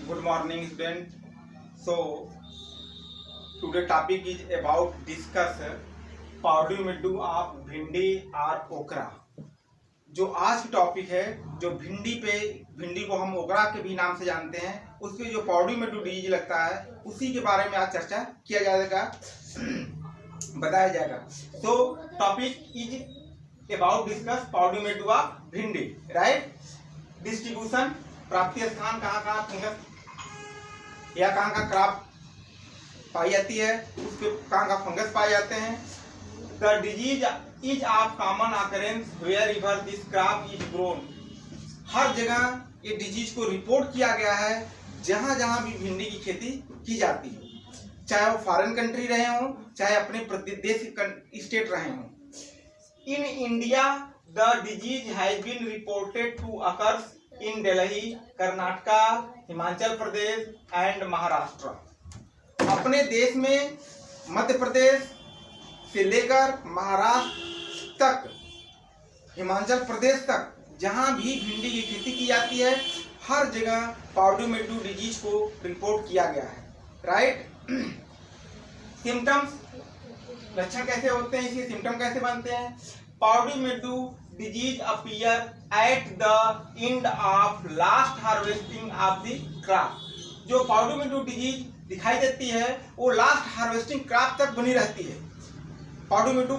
Good morning, student. So today topic is about discuss powdermedu of भिंडी और ओकरा। जो आज की टॉपिक है, जो भिंडी को हम ओकरा के भी नाम से जानते हैं, उसके जो powdermedu डिजीज लगता है उसी के बारे में आज चर्चा किया जाएगा, बताया जाएगा। तो topic is about discuss powdermedu of भिंडी, राइट। डिस्ट्रीब्यूशन, प्राप्ति स्थान, कहाँ फंगस या कहाँ क्रॉप पाई जाती है, उसके कहाँ फंगस पाए जाते हैं। The disease is of common occurrence wherever this crop is grown. हर जगह ये डिजीज को रिपोर्ट किया गया है जहाँ जहाँ भी भिंडी की खेती की जाती है, चाहे वो फॉरेन कंट्री रहे हों, चाहे अपने देश स्टेट रहे हों। In India the disease has been reported to occurs in Delhi, Karnataka, Himachal Pradesh and Maharashtra. अपने देश में मध्य प्रदेश से लेकर महाराष्ट्र तक, हिमाचल प्रदेश तक जहां भी भिंडी की खेती की जाती है, हर जगह powdermedu डिजीज को रिपोर्ट किया गया है, राइट। सिम्टम्स, लक्षण कैसे होते हैं, इसके सिम्टम कैसे बनते हैं। powdermedu disease appear at the end of last harvesting of the crop। जो powdermedu disease दिखाई देती है वो लास्ट हार्वेस्टिंग क्रॉप तक बनी रहती है। powdermedu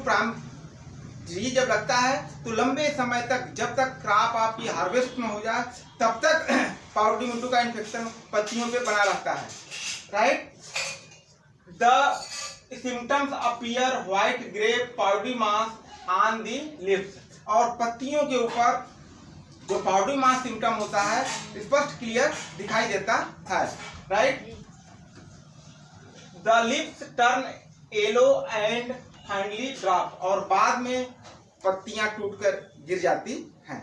डिजीज जब लगता है तो लंबे समय तक, जब तक क्रॉप आपकी हार्वेस्ट में हो जाए तब तक powdermedu का इन्फेक्शन पत्तियों पे बना रहता है, right. The symptoms appear white grey powdery mass on the lips. और पत्तियों के ऊपर जो पाउडरी मास सिम्टम होता है स्पष्ट क्लियर दिखाई देता है, right. The lips turn yellow and finally drop. और बाद में पत्तियां टूटकर गिर जाती हैं।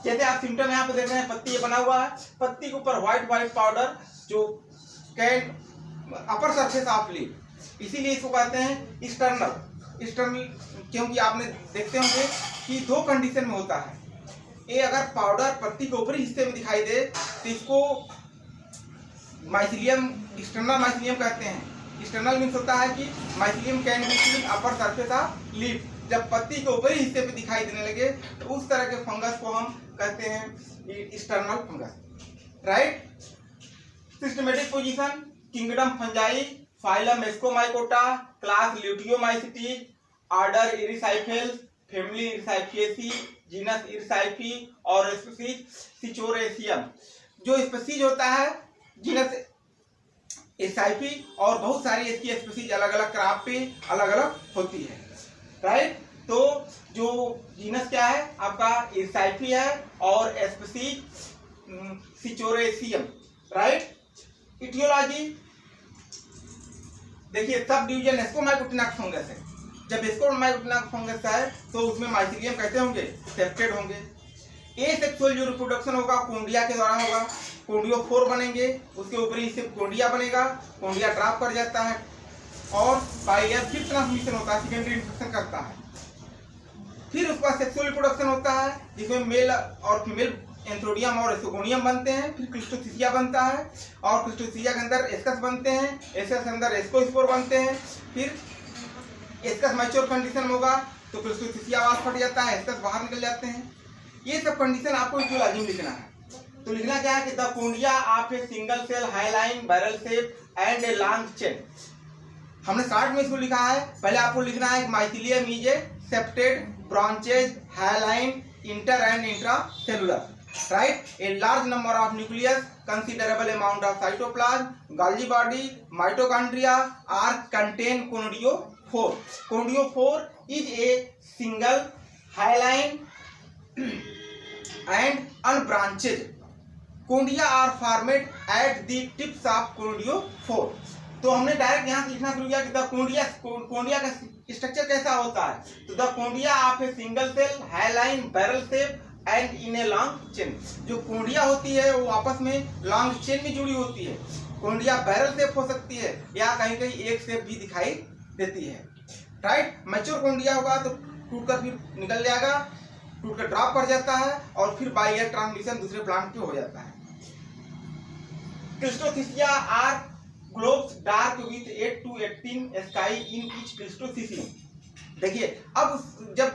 जैसे आप सिम्टम यहाँ पे देख रहे हैं, पत्ती बना हुआ है, पत्ती के ऊपर व्हाइट पाउडर जो can upper surface of leaf, इसीलिए इसको कहते हैं एक्सटर्नल। क्योंकि आपने देखते होंगे कि दो कंडीशन में होता है। ये अगर पाउडर पत्ती के ऊपरी हिस्से में दिखाई दे तो इसको माइसिलियम, एक्सटर्नल माइसिलियम कहते हैं। एक्सटर्नल मीन्स होता है कि mycelium can be seen upper surface of leaf. जब पत्ती के ऊपरी हिस्से पे दिखाई देने लगे तो उस तरह के फंगस को हम कहते हैं external fungus, right. Systematic position, kingdom Fungi, phylum Ascomycota, class Leotiomycetes, order Erysiphales, family Erysiphaceae, genus Erysiphe और स्पीसीज सिचोरेसियम। जो स्पीसीज होता है जीनस इरिसाइफी, और बहुत सारी इसकी स्पीसीज अलग अलग क्रॉप पे अलग अलग होती है, राइट। तो जो जीनस क्या है आपका, इरिसाइफी है, और स्पीसीज सिचोरेसियम, राइट। इटियोलॉजी देखिए, सब डिवीजन एस्कोमाइकोटिनस फंगस है। जब एस्कोमाइकोटिनस फंगस है तो उसमें माइसिलियम कैसे होंगे, सेप्टेड होंगे। एसेक्सुअल जो रिप्रोडक्शन होगा कोन्डिया के द्वारा होगा, कोन्डियोफोर बनेंगे, उसके ऊपर ही सिर्फ कोन्डिया बनेगा, कोन्डिया ड्रॉप कर जाता है, और बाय एयर फिर ट्रांसमिशन होता है, सेकेंडरी इन्फेक्शन करता है। फिर उसके बाद सेक्सुअल रिप्रोडक्शन होता है जिसमें मेल और फीमेल एंथ्रोडियम और एसोगोनियम बनते हैं। फिर क्लिस्टोसिसिया बनता है, और क्लिस्टोसिसिया के अंदर एस्कस बनते हैं, एस्कस के अंदर एस्कोस्पोर बनते हैं। फिर एस्कस मैच्योर कंडीशन में होगा तो क्लिस्टोसिसिया वाल फट जाता है, एस्कस बाहर निकल जाते हैं। ये सब कंडीशन आपको इटियोलॉजी में लिखना है। तो लिखना क्या है कि the conidia of a single cell hyaline barrel shape and a long chain. हमने स्टार्ट में इसको लिखा है, पहले आपको लिखना है mycelium is a septate branches hyaline inter and intracellular, right. A large number of nucleus, considerable amount of cytoplasm, Golgi body, mitochondria are contain conidiophore. Conidiophore is a single hyaline and unbranched. Condia are formed at the tips of conidiophore. तो हमने direct यहाँ से लिखना शुरू किया कि कोन्डिया का structure कैसा होता है। तो the conidia of a single cell hyaline barrel shape and in a long chain. जो कोन्डिया होती है वो आपस में लॉन्ग चेन में जुड़ी होती है। कोन्डिया बैरल शेप हो सकती है या कहीं कहीं एक शेप भी दिखाई देती है, राइट। मैच्योर कोन्डिया होगा तो टूटकर फिर निकल जाएगा, टूटकर ड्रॉप कर जाता है और फिर बाय एयर ट्रांसमिशन दूसरे प्लांट पे हो जाता है। Cleistothecia are globose dark with 8 to 18 asci in each cleistothecium. देखिए अब जब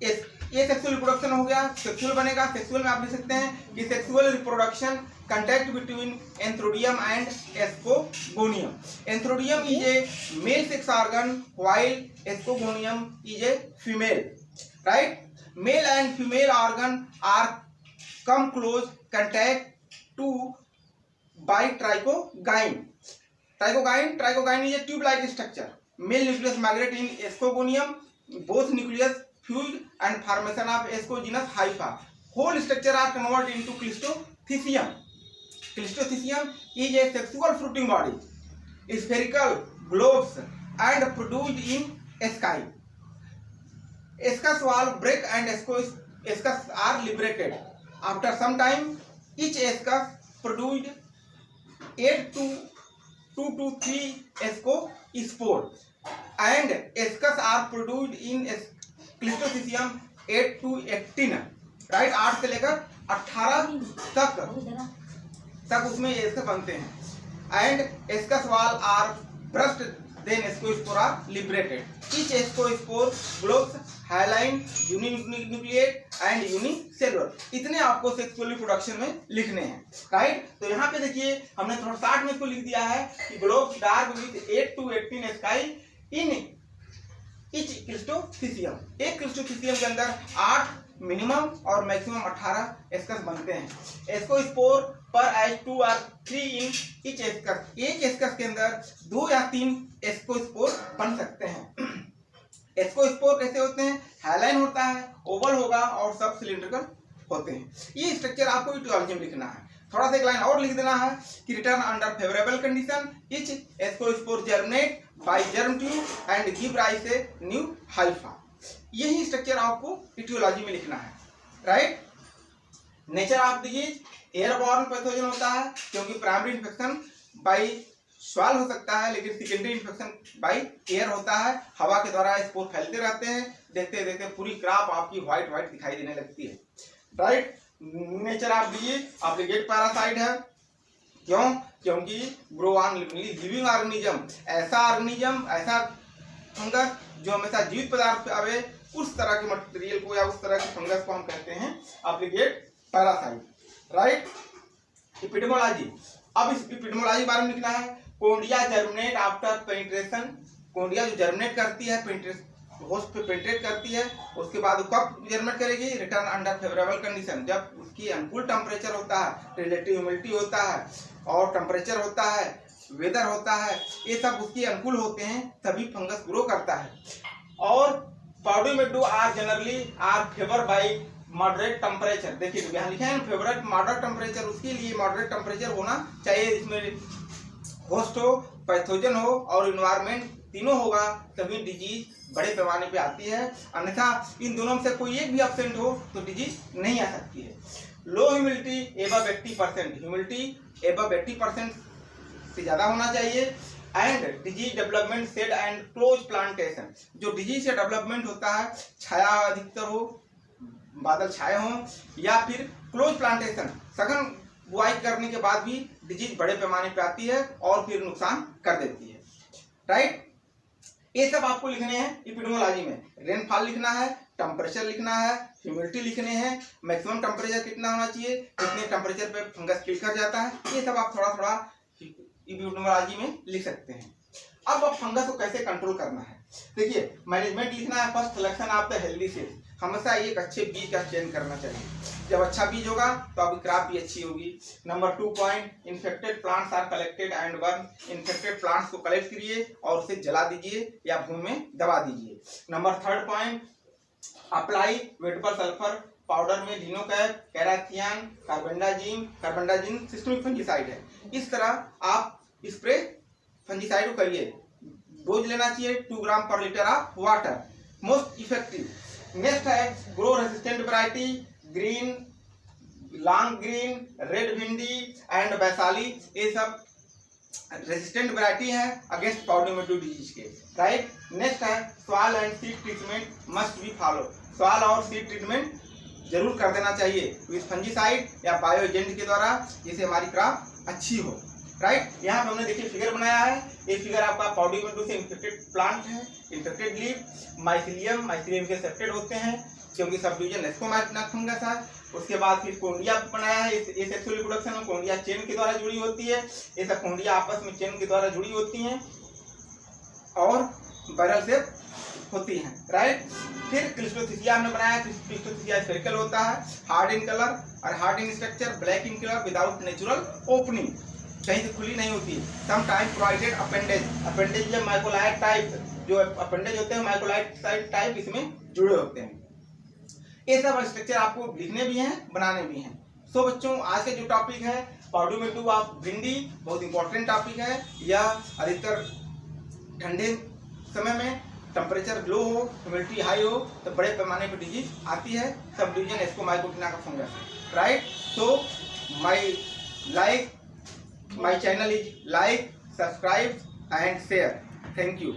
ये सेक्सुअल रिप्रोडक्शन हो गया, सेक्सुअल बनेगा। सेक्सुअल में आप लिख सकते हैं कि sexual reproduction contact between anthrodium and escogonium. Anthrodium is a male sex organ while escogonium is a female, right? Male and female organ are come close contact to by trichogyne. Trichogyne is a tube-like structure. Male nucleus migrate in escogonium. Both nucleus fused and formation of escogenous hypha. Whole structure are converted into clistothecium. Clistothecium is a sexual fruiting body, spherical globes and produced in sky. Ascus wall break and ascus are liberated. After some time, each ascus produced 8 to 2 to 3 ascospores, and ascus are produced in clistothecium 8 to 18. Right, 8 से लेकर 18 तक उसमें ascus बनते हैं। And ascus wall are burst then ascospore are liberated. Each ascospore globose hyaline uninucleate and unicellular. इतने आपको sexual reproduction में लिखने हैं, राइट। तो यहाँ पे देखिए हमने थोड़ा शॉर्ट में इसको लिख दिया है कि globose dark with 8 to 18 asci in each cleistothecium. एक क्लिस्टोथिसियम के अंदर 8 मिनिमम और मैक्सिमम 18 एस्कस बनते हैं। एस्कोस्पोर पर एच 2 और 3 इन ईच एस्कस। एक एस्कस के अंदर 2 या 3 एस्कोस्पोर बन सकते हैं। एस्कोस्पोर कैसे होते हैं? हाइलाइन होता है, ओवल होगा और सब सिलिंड्रिकल होते हैं। ये स्ट्रक्चर आपको इटियोलॉजी में लिखना है। थोड़ा सा एक लाइन और लिख देना है कि return under favourable condition each ascospore germinate by germ tube and give rise a new hypha. यही स्ट्रक्चर आपको इटियोलॉजी में लिखना है, right. Nature of disease airborne pathogen होता है क्योंकि प्राइमरी इन्फेक्शन बाय स्वाल हो सकता है, लेकिन सेकेंडरी इन्फेक्शन बाय एयर होता है। हवा के द्वारा स्पोर फैलते रहते हैं, देखते देखते पूरी क्रॉप आपकी व्हाइट व्हाइट दिखाई देने लगती है, right. Nature of disease obligate parasite है, क्यों? क्योंकि ग्रो ऑन लिविंग ऑर्गेनिज्म, ऐसा ऑर्गेनिज्म, ऐसा फंगस जो हमेशा जीवित पदार्थ पे आवे, उस तरह के मटेरियल को या उस तरह के फंगस को हम कहते हैं ऑब्लिगेट पैरासाइट, राइट। एपिडेमोलॉजी, अब इस एपिडेमोलॉजी के बारे में लिखना है। कोन्डिया जर्मिनेट आफ्टर पेनिट्रेशन। कोन्डिया जो जर्मिनेट करती है, होस्ट पे पेनिट्रेट करती है, उसके बाद कब जर्मिनेट करेगी? रिटर्न अंडर फेवरेबल कंडीशन, जब उसकी अनुकूल टेम्परेचर होता है, रिलेटिव ह्यूमिडिटी होता है और टेम्परेचर होता है, वेदर होता है, ये सब उसके अनुकूल होते हैं, तभी फंगस ग्रो करता है। और powdery mildew are generally are favour by moderate temperature. देखिए यहाँ लिखे हैं फेवरेट मॉडरेट टेम्परेचर, उसके लिए मॉडरेट टेम्परेचर होना चाहिए, इसमें होस्ट हो, पैथोजन हो और इन्वायरमेंट तीनों होगा, तभी डिजीज बड़े पैमाने पे आती है। अन्यथा इन दोनों में से कोई एक भी एब्सेंट हो तो डिजीज नहीं आ सकती है। लो ह्यूमिडिटी एबव 80%, ह्यूमिडिटी एबव 80% से ज्यादा होना चाहिए। And disease development said and close plantation, जो डिजीज से डेवलपमेंट होता है, छाया अधिकतर हो, बादल छाए हों, या फिर क्लोज प्लांटेशन, सघन बुआई करने के बाद भी डिजीज बड़े पैमाने पे आती है और फिर नुकसान कर देती है, राइट। ये सब आपको लिखने हैं एपिडेमोलॉजी में। रेनफॉल लिखना है, टेम्परेचर लिखना है, ह्यूमिडिटी लिखने हैं, मैक्सिमम टेम्परेचर कितना होना चाहिए, कितने टेम्परेचर पे फंगस किल कर जाता है, ये सब आप थोड़ा थोड़ा एपिडेमोलॉजी में लिख सकते हैं। अब फंगस को कैसे कंट्रोल करना है, देखिए मैनेजमेंट लिखना है। First selection of the healthy seed, हमेशा एक अच्छे बीज का चयन करना चाहिए। जब अच्छा बीज होगा तो आपकी क्रॉप भी अच्छी होगी। Number 2 point, infected plants are collected and burn. Infected plants को कलेक्ट करिए और उसे जला दीजिए या भूमि में दबा दीजिए। Number 3 point, apply wettable sulphur powder में लिनोकैप, कैराथियान, कार्बेंडाजिम सिस्टमिक फंजीसाइड है। इस तरह आप स्प्रे फंजीसाइड को करिए। डोज लेना चाहिए 2 gram per litre of water, most effective. Next है grow resistant variety, green, long green, red bhindi and Vaishali, ये सब रेसिस्टेंट वैरायटी है अगेंस्ट पॉडोमेडो डिजीज के, राइट। नेक्स्ट है soil and seed treatment must be follow. Soil और seed treatment जरूर कर देना चाहिए विथ फंजीसाइड या बायो एजेंट के द्वारा, जिससे हमारी क्रॉप अच्छी हो। राइट, यहाँ पे हमने देखिए फिगर बनाया है। ये फिगर आपका पाउडरी मिल्ड्यू से इन्फेक्टेड प्लांट है, इन्फेक्टेड लीफ, माइसिलियम के अफेक्टेड होते हैं क्योंकि सब डिवीजन एस्कोमाइसिना फंगस है। उसके बाद फिर कोंडिया बनाया है, ये सेक्सुअल रिप्रोडक्शन में कोंडिया चेन के द्वारा जुड़ी होती है। ये सब कोंडिया आपस में चेन के द्वारा जुड़ी होती हैं और बैरल से होती हैं। राइट, फिर क्लिस्टोथिसिया हमने बनाया। क्लिस्टोथिसिया स्फेरिकल होता है, हार्ड इन कलर और hard in structure, black in colour, without natural opening, कहीं से खुली नहीं होती। सम टाइम प्रोवाइडेड अपेंडेज या माइकोलाइट टाइप, जो अपेंडेज होते हैं माइकोलाइट टाइप इसमें जुड़े होते हैं। ये सब स्ट्रक्चर आपको लिखने भी हैं, बनाने भी हैं। सो बच्चों, आज का जो टॉपिक है पाउडरी मिल्ड्यू ऑफ भिंडी, बहुत इंपॉर्टेंट टॉपिक है। यह अधिकतर ठंडे समय में टेम्परेचर लो हो, ह्यूमिडिटी हाई हो तो बड़े पैमाने पर डिजीज आती है, सब डिवीजन एस्कोमाइकोटिना का fungus. Right, so my channel is like, subscribe and share. Thank you.